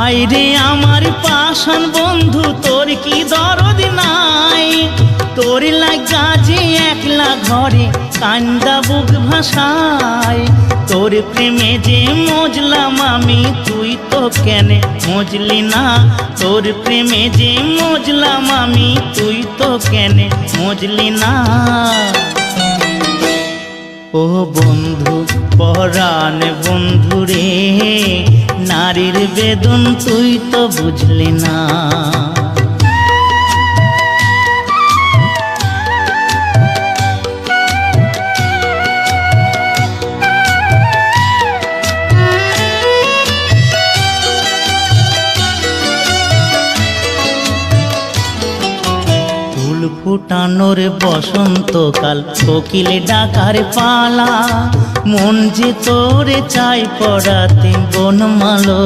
হায়রে আমার পাষাণ বন্ধু, তোর কি দরদ নাই? তোর লাগা যে একলা ঘরে কান্দা বুক ভাসায়। তোর প্রেমে যে মজলাম আমি, তুই তো কেনে মজলি না? তোর প্রেমে যে মজলাম আমি, তুই তো কেনে মজলি না? ও বন্ধু পরাণ বন্ধু রে, নারীর বেদন তুই তো বুঝলি না। ফুটানোর বসন্তকাল, কোকিলে ডাকার পালা, মন যে তোরে চাই পড়াতে বনমালো